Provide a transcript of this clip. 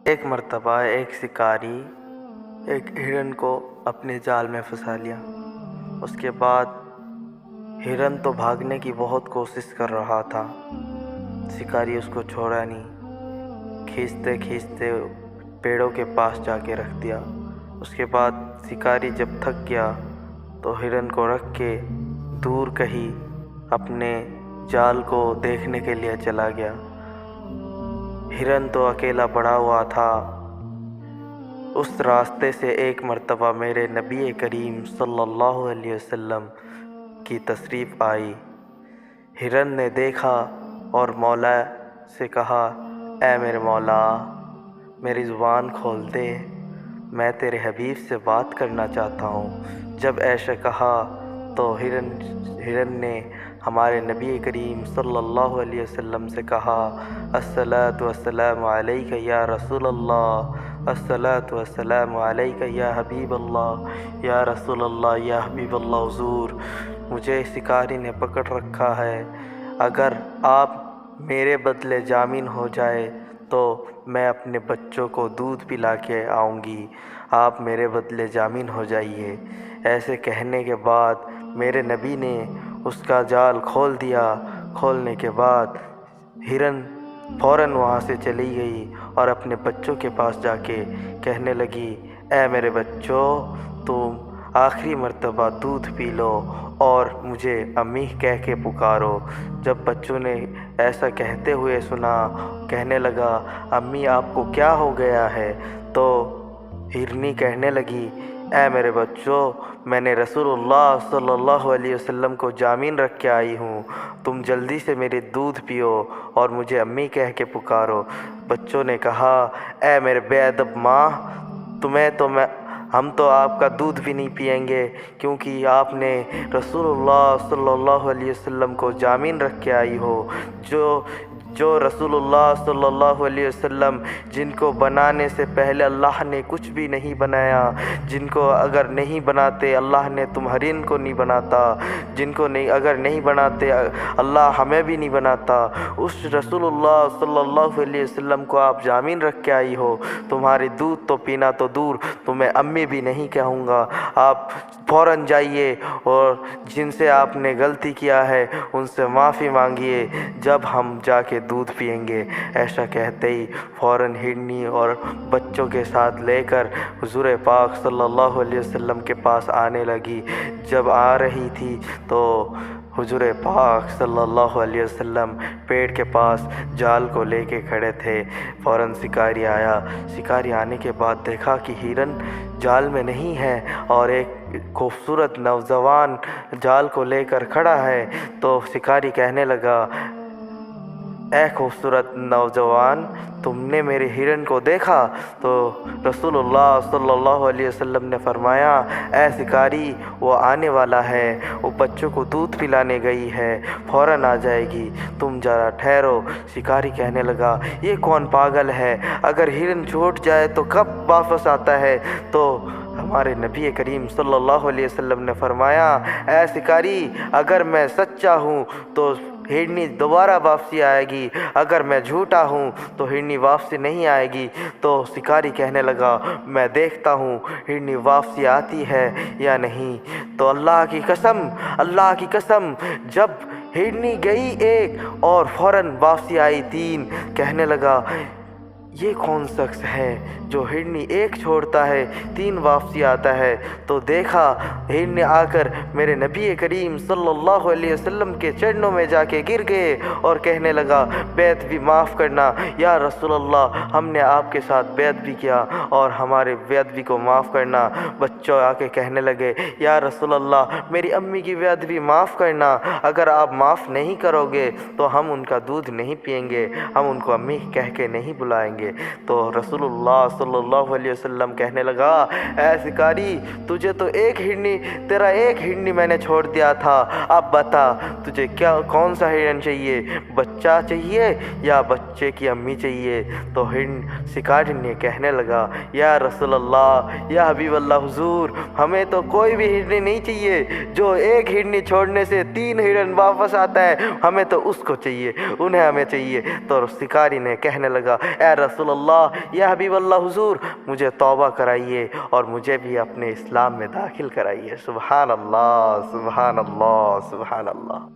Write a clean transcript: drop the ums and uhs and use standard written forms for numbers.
ایک مرتبہ ایک شکاری ایک ہرن کو اپنے جال میں پھنسا لیا۔ اس کے بعد ہرن تو بھاگنے کی بہت کوشش کر رہا تھا، شکاری اس کو چھوڑا نہیں، کھینچتے کھینچتے پیڑوں کے پاس جا کے رکھ دیا۔ اس کے بعد شکاری جب تھک گیا تو ہرن کو رکھ کے دور کہیں اپنے جال کو دیکھنے کے لیے چلا گیا۔ ہرن تو اکیلا پڑا ہوا تھا۔ اس راستے سے ایک مرتبہ میرے نبی کریم صلی اللہ علیہ وسلم کی تشریف آئی۔ ہرن نے دیکھا اور مولا سے کہا، اے میرے مولا، میری زبان کھول دے، میں تیرے حبیب سے بات کرنا چاہتا ہوں۔ جب ایسا کہا تو ہرن نے ہمارے نبی کریم صلی اللہ علیہ وسلم سے کہا، الصلاۃ والسلام علیک یا رسول اللہ، الصلاۃ والسلام علیک یا حبیب اللہ، یا رسول اللہ، یا حبیب اللہ۔ حضور، مجھے شکاری نے پکڑ رکھا ہے، اگر آپ میرے بدلے جامن ہو جائے تو میں اپنے بچوں کو دودھ پلا کے آؤں گی، آپ میرے بدلے جامن ہو جائیے۔ ایسے کہنے کے بعد میرے نبی نے اس کا جال کھول دیا۔ کھولنے کے بعد ہرن فوراً وہاں سے چلی گئی اور اپنے بچوں کے پاس جا کے کہنے لگی، اے میرے بچوں، تم آخری مرتبہ دودھ پی لو اور مجھے امی کہہ کے پکارو۔ جب بچوں نے ایسا کہتے ہوئے سنا، کہنے لگا، امی آپ کو کیا ہو گیا ہے؟ تو ہرنی کہنے لگی، اے میرے بچوں، میں نے رسول اللہ صلی اللہ علیہ وسلم کو جامن رکھ کے آئی ہوں، تم جلدی سے میرے دودھ پیو اور مجھے امی کہہ کے پکارو۔ بچوں نے کہا، اے میرے بے ادب ماں، ہم تو آپ کا دودھ بھی نہیں پئیں گے، کیونکہ آپ نے رسول اللہ صلی اللہ علیہ وسلم کو جامن رکھ کے آئی ہو، جو رسول اللہ صلی اللہ علیہ وسلم جن کو بنانے سے پہلے اللہ نے کچھ بھی نہیں بنایا، جن کو اگر نہیں بناتے اللہ نے تمہارن کو نہیں بناتا، جن کو اگر نہیں بناتے اللہ ہمیں بھی نہیں بناتا، اس رسول اللہ صلی اللہ علیہ وسلم کو آپ جامن رکھ کے آئی ہو، تمہاری دودھ تو پینا تو دور، تمہیں امی بھی نہیں کہوں گا، آپ فوراً جائیے اور جن سے آپ نے غلطی کیا ہے ان سے معافی مانگیے، جب ہم جا کے دودھ پئیں گے۔ ایسا کہتے ہی فوراً ہرنی اور بچوں کے ساتھ لے کر حضور پاک صلی اللہ علیہ وسلم کے پاس آنے لگی۔ جب آ رہی تھی تو حضور پاک صلی اللہ علیہ وسلم پیڑ کے پاس جال کو لے کے کھڑے تھے۔ فوراً شکاری آیا۔ شکاری آنے کے بعد دیکھا کہ ہرن جال میں نہیں ہے اور ایک خوبصورت نوجوان جال کو لے کر کھڑا ہے، تو شکاری کہنے لگا، اے خوبصورت نوجوان، تم نے میرے ہرن کو دیکھا؟ تو رسول اللہ صلی اللہ علیہ وسلم نے فرمایا، اے شکاری، وہ آنے والا ہے، وہ بچوں کو دودھ پلانے گئی ہے، فوراً آ جائے گی، تم ذرا ٹھہرو۔ شکاری کہنے لگا، یہ کون پاگل ہے، اگر ہرن چھوٹ جائے تو کب واپس آتا ہے؟ تو ہمارے نبی کریم صلی اللہ علیہ وسلم نے فرمایا، اے شکاری، اگر میں سچا ہوں تو ہرنی دوبارہ واپسی آئے گی، اگر میں جھوٹا ہوں تو ہرنی واپسی نہیں آئے گی۔ تو شکاری کہنے لگا، میں دیکھتا ہوں ہرنی واپسی آتی ہے یا نہیں۔ تو اللہ کی قسم، جب ہرنی گئی ایک اور فوراً واپسی آئی تین، کہنے لگا، یہ کون شخص ہے جو ہرنی ایک چھوڑتا ہے تین واپسی آتا ہے؟ تو دیکھا ہرن آ کر میرے نبی کریم صلی اللہ علیہ وسلم کے چرنوں میں جا کے گر گئے اور کہنے لگا، بیعت بھی معاف کرنا یا رسول اللہ، ہم نے آپ کے ساتھ بیعت بھی کیا اور ہمارے بیعت بھی کو معاف کرنا۔ بچوں آ کے کہنے لگے، یا رسول اللہ، میری امی کی بیعت بھی معاف کرنا، اگر آپ معاف نہیں کرو گے تو ہم ان کا دودھ نہیں پئیں گے، ہم ان کو امی کہہ کے نہیں بلائیں گے۔ تو رسول اللہ صلی اللہ علیہ وسلم کہنے لگا، اے شکاری، تیرا ایک ہرنی میں نے چھوڑ دیا تھا، اب بتا تجھے کون سا ہرن چاہیے، بچہ چاہیے یا بچے کی امی چاہیے؟ تو شکاری نے کہنے لگا، یا رسول اللہ، یا حبیب اللہ، حضور حضور ہمیں تو کوئی بھی ہرنی نہیں چاہیے جو ایک ہرنی چھوڑنے سے 3 ہرن واپس آتا ہے، ہمیں تو اس کو چاہیے، انہیں ہمیں چاہیے۔ تو شکاری نے کہنے لگا اے رسول اللہ، یا حبیب اللہ حضور، مجھے توبہ کرائیے اور مجھے بھی اپنے اسلام میں داخل کرائیے۔ سبحان اللہ، سبحان اللہ، سبحان اللہ۔